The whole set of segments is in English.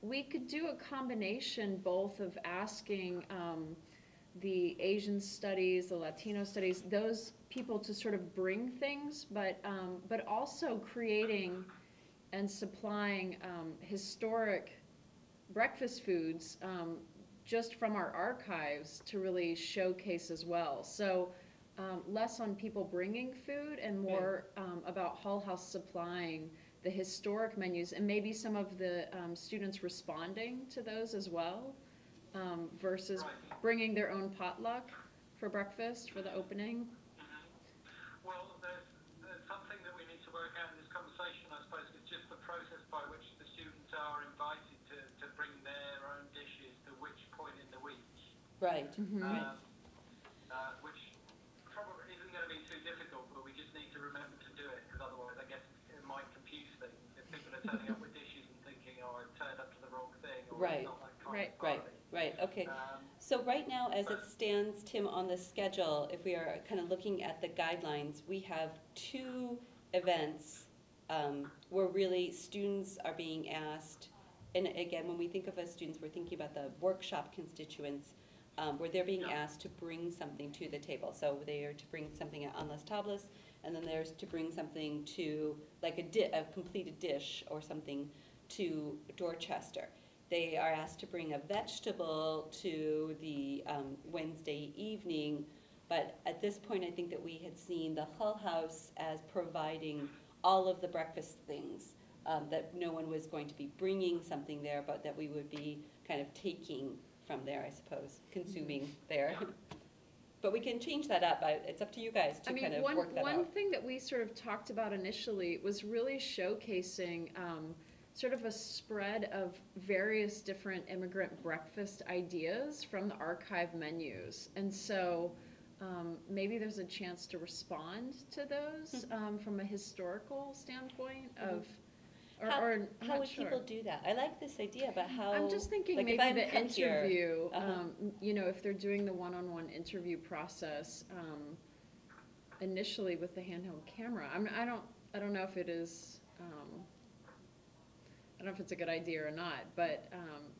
we could do a combination both of asking the Asian studies, the Latino studies, those people to sort of bring things, but also creating and supplying historic breakfast foods just from our archives to really showcase as well. So less on people bringing food and more about Hull House supplying the historic menus and maybe some of the students responding to those as well versus bringing their own potluck for breakfast for the opening. Well, there's something that we need to work out in this conversation, I suppose. It's just the process by which the students are invited to bring their own dishes to which point in the week. Right. Which probably isn't going to be too difficult, but we just need to remember to do it, because otherwise I guess it might confuse things. If people are turning up with dishes and thinking, oh, I've turned up to the wrong thing, or it's not that kind of party. Right, okay. So right now, as it stands, Tim, on the schedule, if we are kind of looking at the guidelines, we have 2 events where really students are being asked, and again, when we think of as students, we're thinking about the workshop constituents, where they're being asked to bring something to the table. So they are to bring something on las tablas, and then there's to bring something to, like a completed dish or something to Dorchester. They are asked to bring a vegetable to the Wednesday evening, but at this point I think that we had seen the Hull House as providing all of the breakfast things, that no one was going to be bringing something there, but that we would be kind of taking from there, I suppose, consuming there. But we can change that up. It's up to you guys to kind of work that out. One thing that we sort of talked about initially was really showcasing sort of a spread of various different immigrant breakfast ideas from the archive menus. And so maybe there's a chance to respond to those from a historical standpoint of, how would people do that? I like this idea about how. I'm just thinking like maybe the interview, here, if they're doing the one-on-one interview process initially with the handheld camera. I don't know if it is. I don't know if it's a good idea or not, but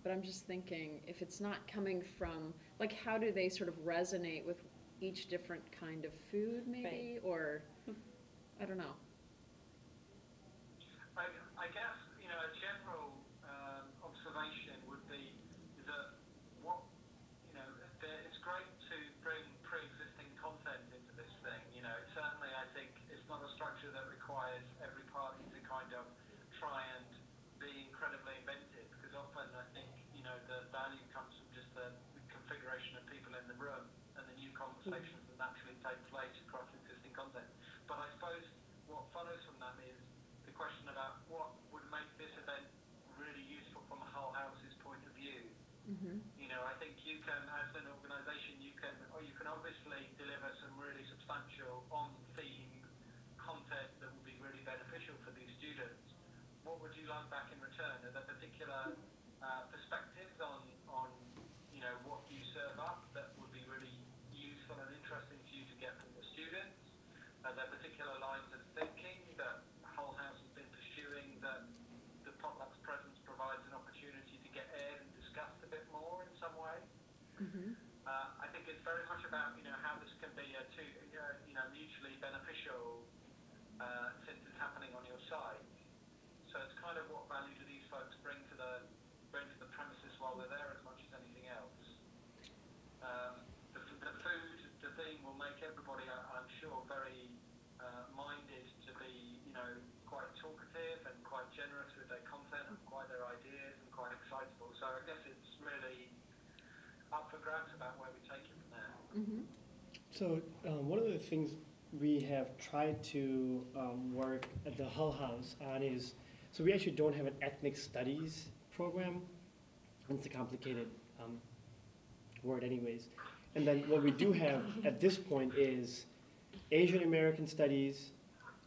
I'm just thinking if it's not coming from, like, how do they sort of resonate with each different kind of food, maybe, or I don't know. I guess, a general observation would be that it's great to bring pre-existing content into this thing. Certainly I think it's not a structure that requires every party to kind of try and be incredibly inventive, because often I think, the value comes from just the configuration of people in the room and the new conversations that naturally take place across existing content. But I suppose what follows from that is the question about what would make this event really useful from a Hull House's point of view. I think you can, as an organisation, you can obviously deliver some really substantial on-theme content that will be really beneficial for these students. What would you like back in return? Are there particular perspectives on what you serve up that would be really useful and interesting to you to get from the students? Are there particular lines of thinking that Hull House has been pursuing that the potluck's presence provides an opportunity to get aired and discussed a bit more in some way? I think it's very much about how this can be a mutually beneficial since it's happening on your side. So it's kind of what value do these folks bring to the premises while they're there as much as anything else. The food, the theme will make everybody, I'm sure, very minded to be, quite talkative and quite generous with their content and quite their ideas and quite excitable. So I guess it's really up for grabs about where we take it from there. So one of the things we have tried to work at the Hull House on is, so we actually don't have an ethnic studies program. It's a complicated word anyways. And then what we do have at this point is Asian American studies,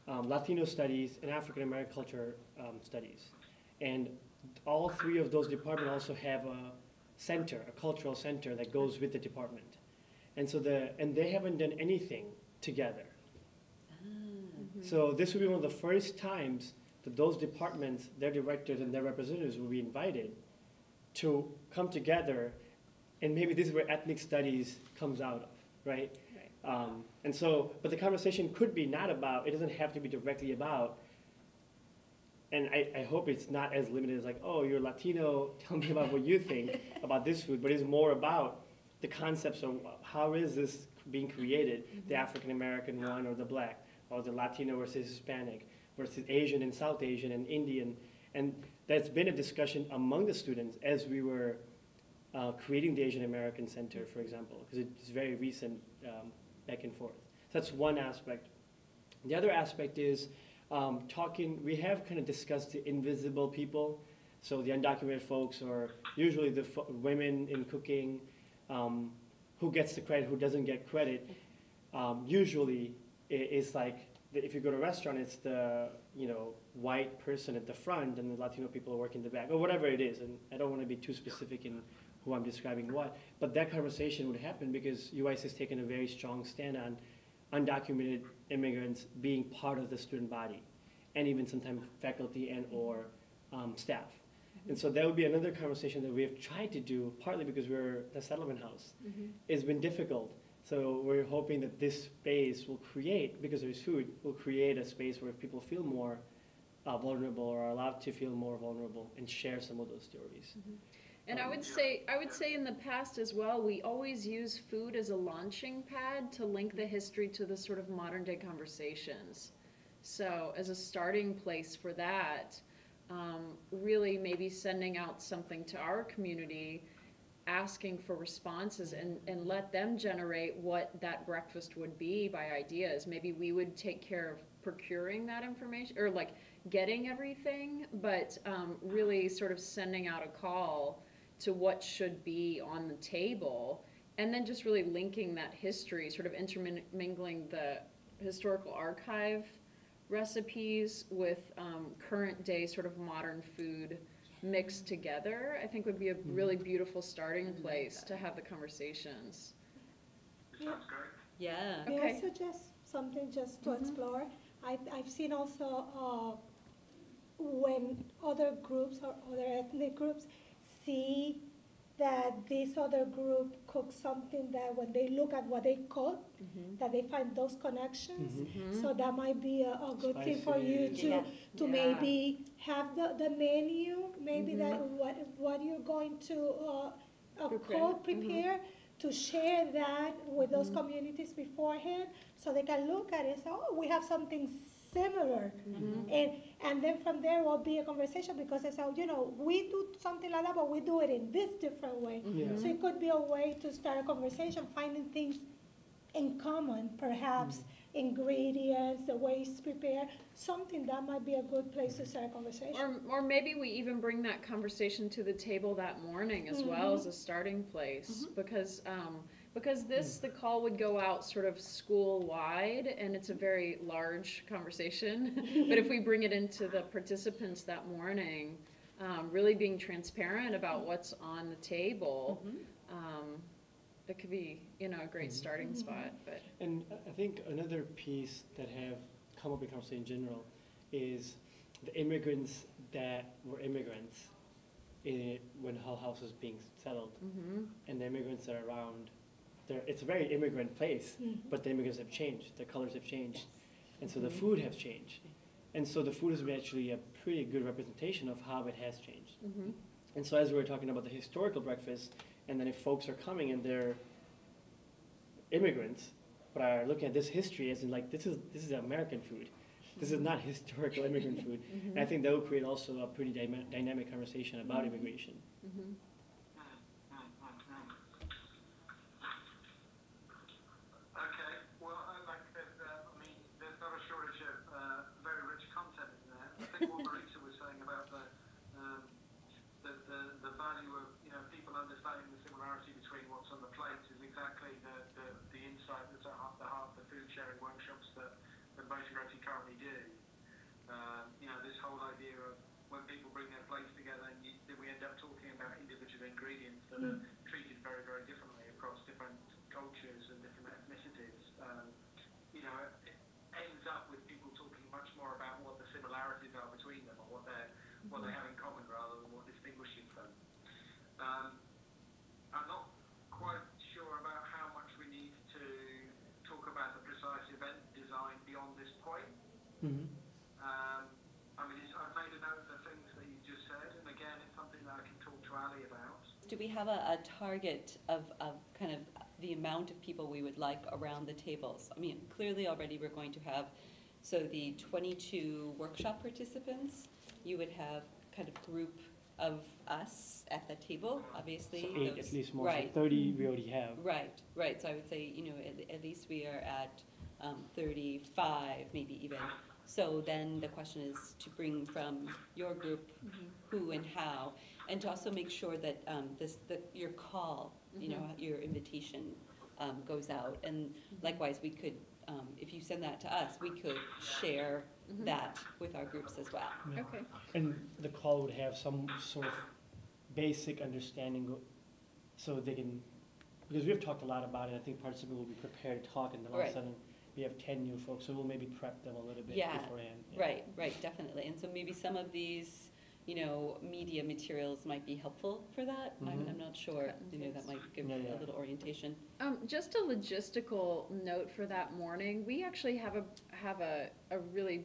Latino studies, and African American culture studies. And all 3 of those departments also have a center, a cultural center that goes with the department. And so they haven't done anything together. So this will be one of the first times that those departments, their directors and their representatives will be invited to come together, and maybe this is where ethnic studies comes out of, right? And so, but the conversation could be not about, it doesn't have to be directly about, and I hope it's not as limited as like, oh, you're Latino, tell me about what you think about this food, but it's more about the concepts of how is this being created, the African American one or the black, or the Latino versus Hispanic, versus Asian and South Asian and Indian. And that's been a discussion among the students as we were creating the Asian American Center, for example, because it's very recent back and forth. So that's one aspect. The other aspect is we have kind of discussed the invisible people, so the undocumented folks, or usually the women in cooking, who gets the credit, who doesn't get credit. Usually it's like, if you go to a restaurant, it's the white person at the front and the Latino people work in the back, or whatever it is. And I don't want to be too specific in who I'm describing what, but that conversation would happen because UIC has taken a very strong stand on undocumented immigrants being part of the student body, and even sometimes faculty and or staff. And so that would be another conversation that we have tried to do, partly because we're the settlement house. It's been difficult. So we're hoping that this space will create, because there's food, will create a space where people feel more vulnerable, or are allowed to feel more vulnerable and share some of those stories. And I would say in the past as well, we always use food as a launching pad to link the history to the sort of modern day conversations. So as a starting place for that, really maybe sending out something to our community, asking for responses, and let them generate what that breakfast would be by ideas. Maybe we would take care of procuring that information, or like getting everything, but really sort of sending out a call to what should be on the table, and then just really linking that history, sort of intermingling the historical archive recipes with current day sort of modern food mixed together, I think would be a really beautiful starting place to have the conversations. Sounds great. Yeah. May Okay. I suggest something just to explore? I've seen also when other groups or other ethnic groups see that this other group cooks something, that when they look at what they cook, that they find those connections. So that might be a good thing for you to maybe have the menu, maybe that what you're going to prepare, to share that with those communities beforehand, so they can look at it and say, oh, we have something similar. And then from there will be a conversation, because they say, we do something like that, but we do it in this different way. So it could be a way to start a conversation, finding things in common, perhaps ingredients, the ways to prepare, something that might be a good place to start a conversation. Or maybe we even bring that conversation to the table that morning as well as a starting place, because the call would go out sort of school-wide, and it's a very large conversation. But if we bring it into the participants that morning, really being transparent about what's on the table, it could be, a great starting spot. But And I think another piece that have come up in conversation in general is the immigrants that were immigrants when Hull House was being settled, and the immigrants that are around. It's a very immigrant place, but the immigrants have changed, their colors have changed, and so the food has changed. And so the food is actually a pretty good representation of how it has changed. And so as we were talking about the historical breakfast, and then if folks are coming and they're immigrants, but are looking at this history as in like, this is American food. This is not historical immigrant food. And I think that will create also a pretty dynamic conversation about immigration. Okay, well, like there's not a shortage of very rich content in there. I think what Marisa was saying about the value of people understanding the similarity between what's on the plate is exactly the insight that's at the heart of the food sharing workshops that Motiroti currently do. This whole idea of when people bring their plates together, and we end up talking about individual ingredients that are treated very, very differently across different cultures and different ethnicities. It ends up with people talking much more about what the similarities are between them, or what they have in common, rather than what distinguishes them. Mhm. I mean, I've made a note of the things that you just said, and again, it's something that I can talk to Ali about. Do we have a target of kind of the amount of people we would like around the tables? I mean, clearly already we're going to have, so the 22 workshop participants, you would have kind of group of us at the table, obviously. So 8 those- at least more. Right. So 30 we already have. Right. So I would say, you know, at least we are at 35, maybe even. So then the question is to bring from your group who and how, and to also make sure that your call, you know, your invitation goes out. And likewise, we could, if you send that to us, we could share that with our groups as well. Yeah. Okay. And the call would have some sort of basic understanding so they can, because we've talked a lot about it, I think participants will be prepared to talk, and then all of a Right. sudden we have 10 new folks, so we'll maybe prep them a little bit Yeah, beforehand. Right, definitely. And so maybe some of these, you know, media materials might be helpful for that. I'm not sure, Cut and you know, that paste. might give Yeah. a little orientation. Just a logistical note for that morning. We actually have a really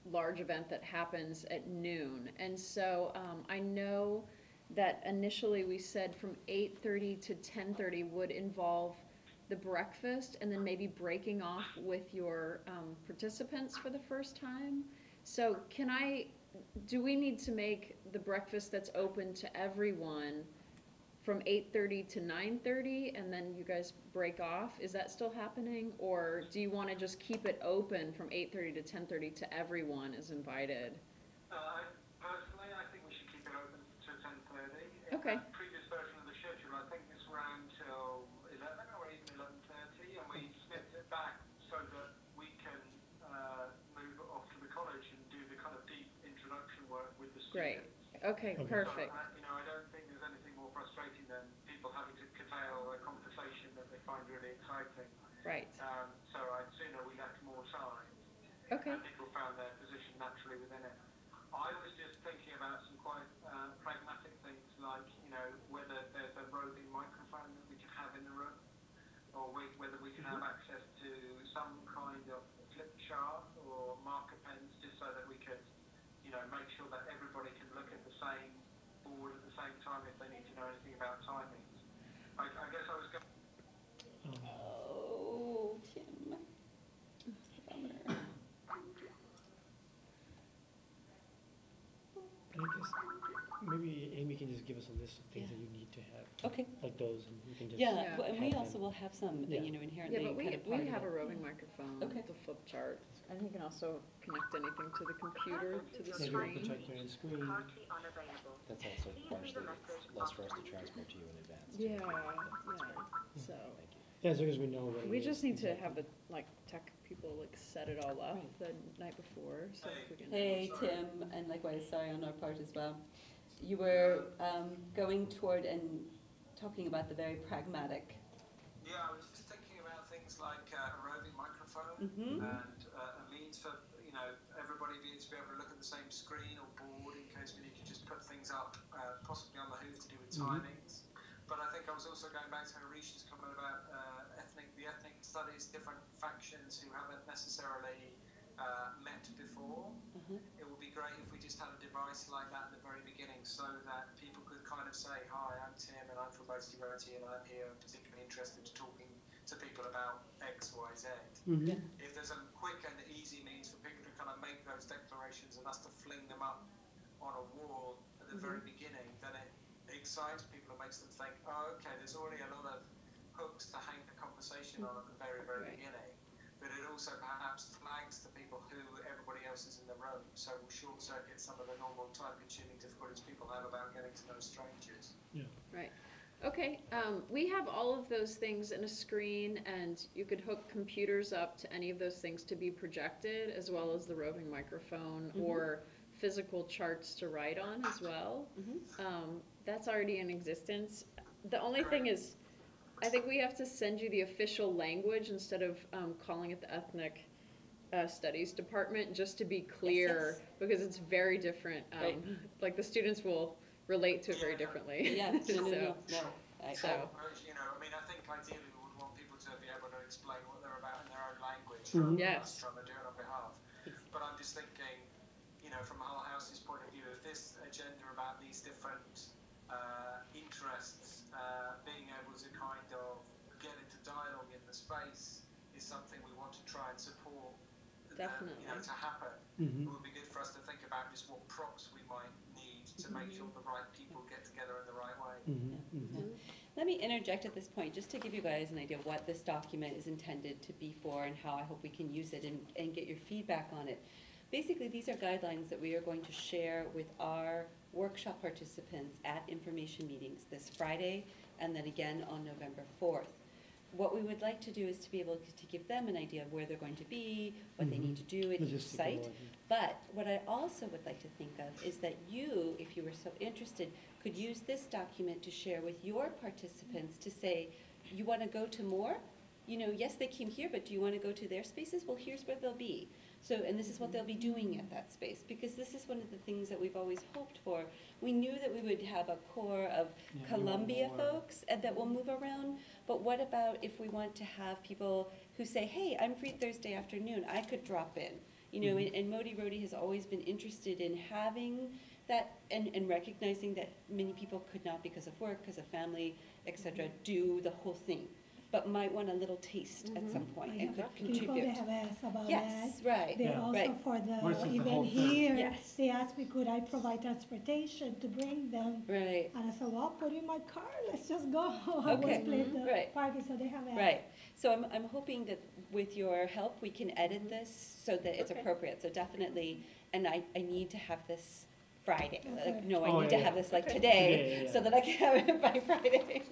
large event that happens at noon. And so I know that initially we said from 8:30 to 10:30 would involve the breakfast and then maybe breaking off with your participants for the first time. So do we need to make the breakfast that's open to everyone from 8:30 to 9:30 and then you guys break off? Is that still happening? Or do you want to just keep it open from 8:30 to 10:30 to everyone is invited? Personally, I think we should keep it open to 10:30. Okay. In the previous version of the schedule, I think this ran till 11 or even 11:30, and we snipped it back so that we can move off to the college and do the kind of deep introduction work with the Great. students. Okay, Okay. perfect. So, I don't think there's anything more frustrating than people having to curtail a conversation that they find really exciting. Right. So I'd sooner we left more time. Okay. And people found their position naturally within it. I was just thinking about some quite pragmatic things like, you know, whether there's a roving microphone that we can have in the room, or whether we can have access to some kind of flip chart or marker pens, just so that we could, you know, make sure that everybody can look at the same board at the same time if they need to know anything about timings. I guess I was going. Oh, Tim. Bummer. And I guess maybe Amy can just give us a list of things Yeah. that you need to have, Okay. like those, and we can just. Yeah, Yeah. and we have also them. will have some, Yeah. you know, inherently Yeah, but kind of part we of have it. a roving microphone, Okay. the flip chart, and you can also connect anything to the computer, to the Yeah, do a screen. projector and screen. That's also partially less for us to transport to you in advance. too. Yeah, so. Thank you. Yeah, as long as we know what it We is, just need to exactly. have the, tech people, set it all up Right. the night before, so if we can. Hey, Tim, and likewise, sorry on our part as well. You were going toward and talking about the very pragmatic. Yeah, I was just thinking about things like a roving microphone Mm-hmm. and a means for, you know, everybody being to be able to look at the same screen or board in case we need to just put things up, possibly on the hoof to do with timings. But I think I was also going back to Harish's comment about the ethnic studies, different factions who haven't necessarily met before. It would be great if we just had a device like that at the very beginning so that people could kind of say, hi, I'm Tim and I'm from Motiroti and I'm here particularly interested in talking to people about X, Y, Z. Mhm. If there's a quick and easy means for people to kind of make those declarations and us to fling them up on a wall at the very beginning, then it excites people and makes them think, oh, okay, there's already a lot of hooks to hang the conversation on at the very, very Right. beginning. But it also perhaps flags to people who everybody else is in the room, so we'll short circuit some of the normal time-consuming difficulties people have about getting to know strangers. Right. Okay, we have all of those things in a screen, and you could hook computers up to any of those things to be projected, as well as the roving microphone or physical charts to write on as well. That's already in existence. The only thing is, I think we have to send you the official language instead of calling it the ethnic studies department, just to be clear, yes. because it's very different. Right. Like the students will relate to it very differently. Yeah, no. So, You know, I mean, I think ideally we would want people to be able to explain what they're about in their own language, Mhm. rather than Yes. us trying to do it on behalf. But I'm just thinking, from Hull House's point of view, if this agenda about these different interests, being able to kind of get into dialogue in the space is something we want to try and support. Definitely. To happen. It would be good for us to think about just what props we might need to make sure the right people get together in the right way. Let me interject at this point, just to give you guys an idea of what this document is intended to be for and how I hope we can use it and get your feedback on it. Basically, these are guidelines that we are going to share with our workshop participants at information meetings this Friday and then again on November 4th. What we would like to do is to be able to give them an idea of where they're going to be, what they need to do at each site. But what I also would like to think of is that you, if you were so interested, could use this document to share with your participants to say, you want to go to more? Yes, they came here, but do you want to go to their spaces? Well, here's where they'll be. So, and this is what they'll be doing at that space, because this is one of the things that we've always hoped for. We knew that we would have a core of Columbia folks and that will move around, but what about if we want to have people who say, hey, I'm free Thursday afternoon, I could drop in. And Motiroti has always been interested in having that and recognizing that many people could not, because of work, because of family, etc., do the whole thing, but might want a little taste at some point and could contribute. People have asked about Yes, that. right. They also for the Versus the event whole thing. here, Yes. they asked me could I provide transportation to bring them. Right. And I said, well, put in my car, let's just go. I Okay. was split the Right. parking, so they have asked. Right. So I'm hoping that with your help, we can edit this so that it's appropriate. So definitely, and I need to have this Friday. Okay. I need to have this today, so that I can have it by Friday.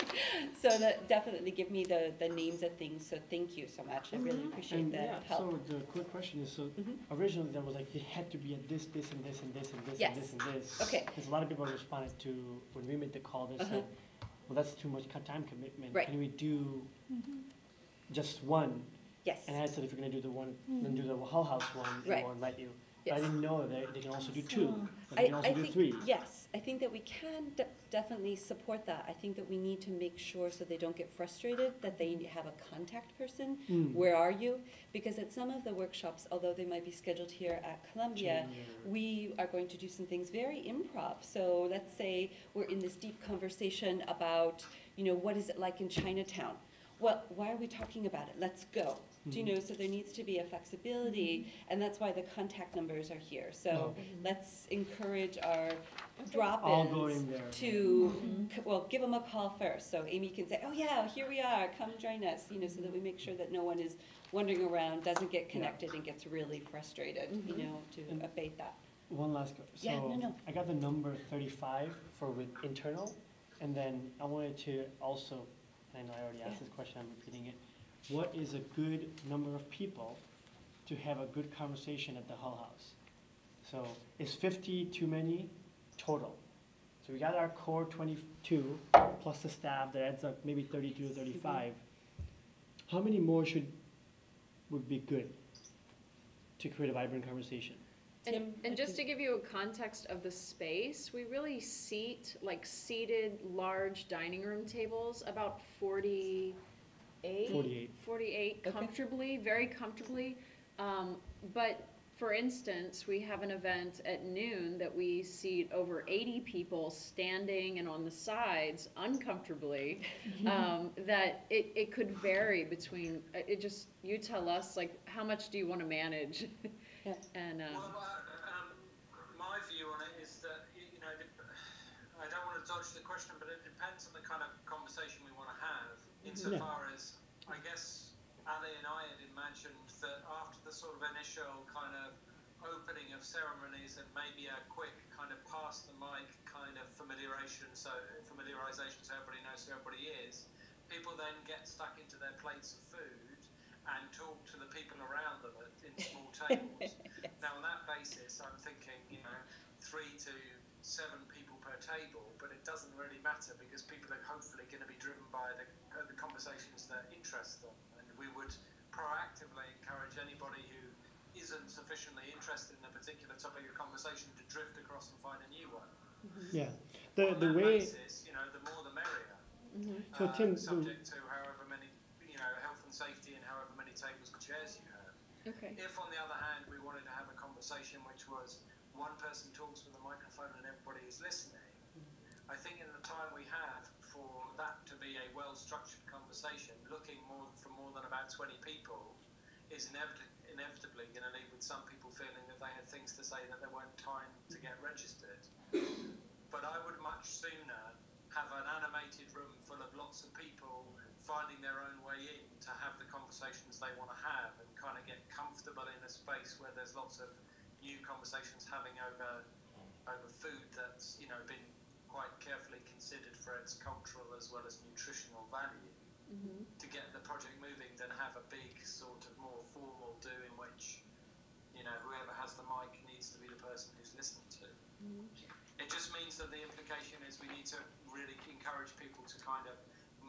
So that definitely give me the names of things. So thank you so much. I really appreciate And the help. so the quick question is, originally there was it had to be at this, this, and this, and this, and this, Yes. and this, and this. Okay. Because a lot of people responded to, when we made the call, they said, well, that's too much time commitment. Right. Can we do just one? Yes. And I said, if you're gonna do the one, then do the Hull House one, Right. we'll invite you. Yes. But I didn't know that they can also do So- two, or they can also do think, three. yes, I think that we can definitely support that. I think that we need to make sure so they don't get frustrated, that they have a contact person. Where are you? Because at some of the workshops, although they might be scheduled here at Columbia, we are going to do some things very improv. So let's say we're in this deep conversation about, what is it like in Chinatown? Well, why are we talking about it? Let's go. So there needs to be a flexibility, and that's why the contact numbers are here. So let's encourage our All go drop-ins in there. to, give them a call first. So Amy can say, oh yeah, here we are, come join us, so that we make sure that no one is wandering around, doesn't get connected, and gets really frustrated, to abate that. One last, Yeah, no. I got the number 35 for with internal, and then I wanted to also, and I know I already asked this question, I'm repeating it. What is a good number of people to have a good conversation at the Hull House? So is 50 too many total? So we got our core 22 plus the staff, that adds up maybe 32 or 35. How many more would be good to create a vibrant conversation? And just to give you a context of the space, we really seated large dining room tables, about 48 Okay. comfortably, very comfortably. But for instance, we have an event at noon that we seat over 80 people standing and on the sides uncomfortably, that it could vary between, you tell us, how much do you want to manage? Yeah. And, my view on it is that, I don't want to dodge the question, but it depends on the kind of conversation we want to have, insofar as, I guess, Ali and I had imagined that after the sort of initial kind of opening of ceremonies and maybe a quick kind of pass the mic kind of familiarization so everybody knows who everybody is, people then get stuck into their plates of food and talk to the people around them in small tables. Yes. Now, on that basis, I'm thinking, 3 to 7 people per table, but it doesn't really matter because people are hopefully going to be driven by the conversations that interest them. And we would proactively encourage anybody who isn't sufficiently interested in a particular topic of conversation to drift across and find a new one. Yeah, On the that way. basis, the more the merrier. So Tim, Subject to however many, health and safety and however many tables and chairs you have. okay. If, on the other hand, we wanted to have a conversation conversation, which was one person talks with a microphone and everybody is listening. I think in the time we have for that to be a well-structured conversation, looking for more than about 20 people, is inevitably going to leave with some people feeling that they had things to say that there weren't time to get registered. But I would much sooner have an animated room full of lots of people finding their own way in to have the conversations they want to have and kind of get comfortable in a space where there's lots of new conversations having over food that's, you know, been quite carefully considered for its cultural as well as nutritional value, to get the project moving, than have a big sort of more formal do in which, you know, whoever has the mic needs to be the person who's listened to. It just means that the implication is we need to really encourage people to kind of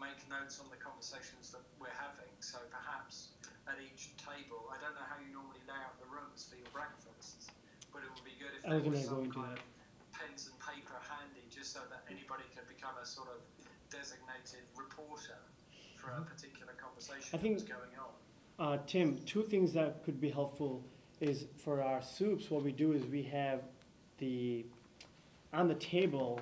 make notes on the conversations that we're having. So perhaps at each table, I don't know how you normally lay out the rooms for your breakfasts, but it would be good if there was some kind of pens and paper handy, just so that anybody could become a sort of designated reporter for a particular conversation that's going on. Tim, two things that could be helpful is for our soups, what we do is we have on the table,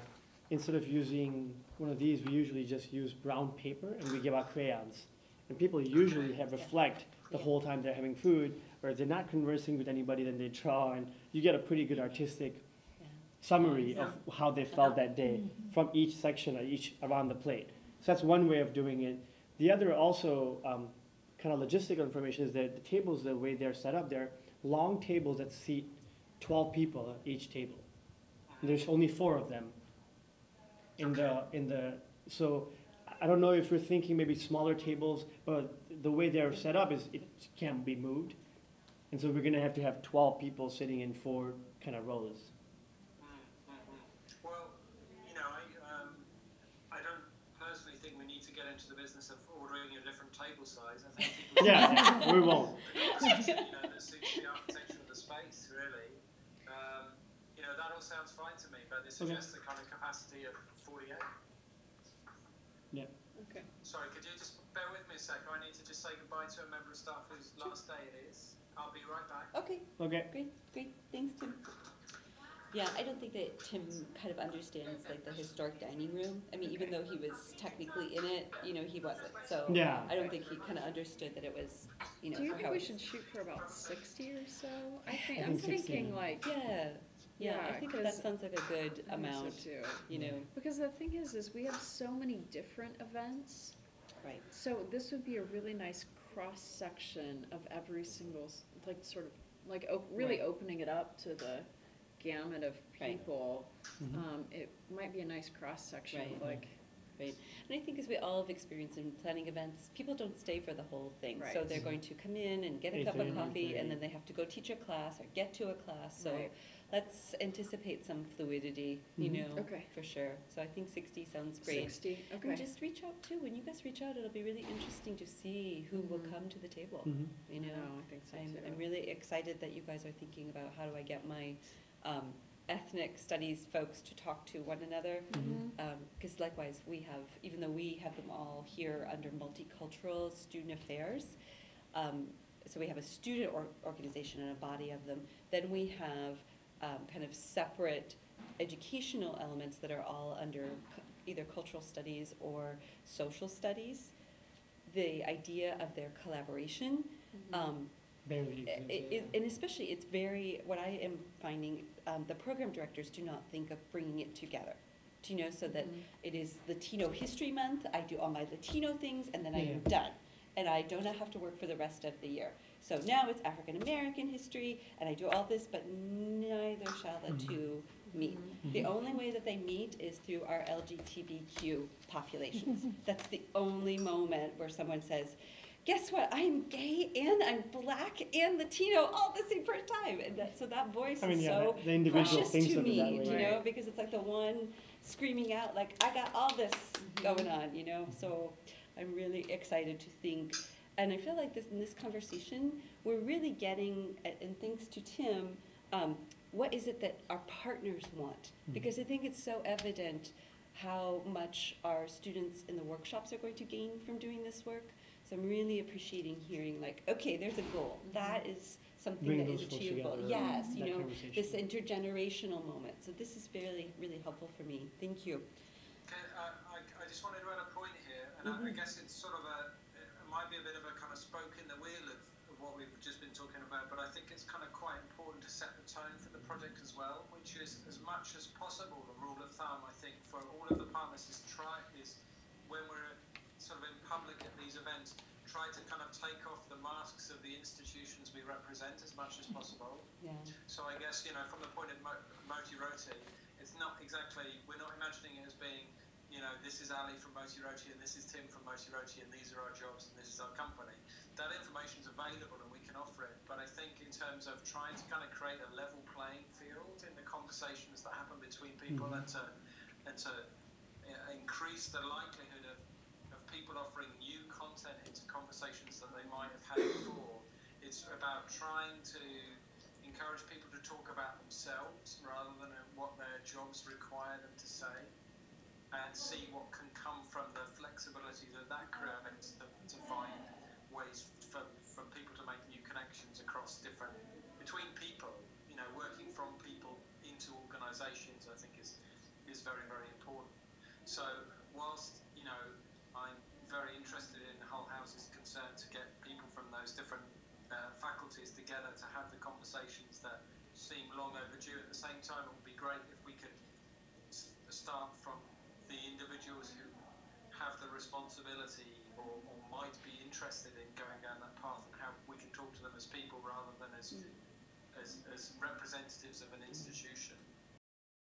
instead of using one of these, we usually just use brown paper and we give out crayons. And people usually reflect the whole time they're having food, or if they're not conversing with anybody, then they draw, and you get a pretty good artistic summary of how they felt that day from each section or each around the plate. So that's one way of doing it. The other also kind of logistical information is that the tables, the way they're set up, they're long tables that seat 12 people at each table. And there's only 4 of them so I don't know if you're thinking maybe smaller tables, but the way they're set up is it can't be moved. And so we're going to have 12 people sitting in 4 kind of rows. Well, you know, I don't personally think we need to get into the business of ordering a different table size. I think people we won't. You know, that suits the architecture of the space, really. You know, that all sounds fine to me, but it suggests a kind of capacity of 48. Yeah. Okay. Sorry, could you just bear with me a sec? I need to just say goodbye to a member of staff whose last day it is. I'll be right back. Okay. Okay. Great. Thanks, Tim. Yeah, I don't think that Tim kind of understands like the historic dining room. I mean, even though he was technically in it, you know, he wasn't. So Yeah. I don't think he kind of understood that it was, you know. Do you for think how we it's- should shoot for about 60 or so? I'm think 60. thinking like, Yeah, I Yeah, think that 'cause sounds like a good I think so amount. too. You know, Because the thing is we have so many different events. right? So this would be a really nice cross section of every single, like sort of, like really Right. opening it up to the gamut of Right. people. It might be a nice cross section, Right. like. Right. And I think as we all have experienced in planning events, people don't stay for the whole thing. So Right. they're going to come in and get a cup of 8:30, coffee, 9:30. and then they have to go teach a class or get to a class. So Right. let's anticipate some fluidity, you know, Okay. for sure. So I think 60 sounds great. 60, okay. And just reach out too. When you guys reach out, it'll be really interesting to see who will come to the table. You know, No, I think so too. I'm really excited that you guys are thinking about how do I get my ethnic studies folks to talk to one another. Because likewise, we have, even though we have them all here under multicultural student affairs, so we have a student organization and a body of them, then we have kind of separate educational elements that are all under either cultural studies or social studies. The idea of their collaboration, Barely exists. and especially it's very, what I am finding, the program directors do not think of bringing it together. Do you know, so that it is Latino History Month, I do all my Latino things, and then I am done. And I do not have to work for the rest of the year. So now it's African American history, and I do all this, but neither shall the two meet. The only way that they meet is through our LGBTQ populations. That's the only moment where someone says, guess what, I'm gay and I'm black and Latino all at the same time. And so that voice is so the individual precious thinks to of it me, that you way. know, because it's like the one screaming out, like, I got all this going on, you know. So I'm really excited to think, and I feel like in this conversation, we're really getting, and thanks to Tim, what is it that our partners want? Because I think it's so evident how much our students in the workshops are going to gain from doing this work. So I'm really appreciating hearing like, okay, there's a goal. That is something Bring that those is folks achievable. together, Yes, you that know, conversation. this intergenerational moment. So this is really, really helpful for me. Thank you. Okay, I just wanted to add a point here, and I guess it's sort of it might be a bit of a kind of spoke in the wheel of what we've just been talking about, but I think it's kind of quite important to set the tone for the project as well, which is as much as possible the rule of thumb, I think, for all of the partners is when we're sort of in public at these events, try to kind of take off the masks of the institutions we represent as much as possible. Yeah. So I guess, you know, from the point of Motiroti, it's not exactly, we're not imagining it as being, you know, this is Ali from Motiroti and this is Tim from Motiroti and these are our jobs and this is our company. That information is available and we can offer it, but I think in terms of trying to kind of create a level playing field in the conversations that happen between people and to increase the likelihood of people offering new content into conversations that they might have had before. It's about trying to encourage people to talk about themselves rather than what their jobs require them to say, and see what can come from the flexibility that creates to find ways for people to make new connections between people, you know, working from people into organisations, I think is very, very important. So whilst, you know, I'm very interested in Hull House's concern to get people from those different faculties together to have the conversations that seem long overdue, at the same time it would be great if we could start from the individuals who have the responsibility or might be interested in going down that path, and how we can talk to them as people rather than as representatives of an institution.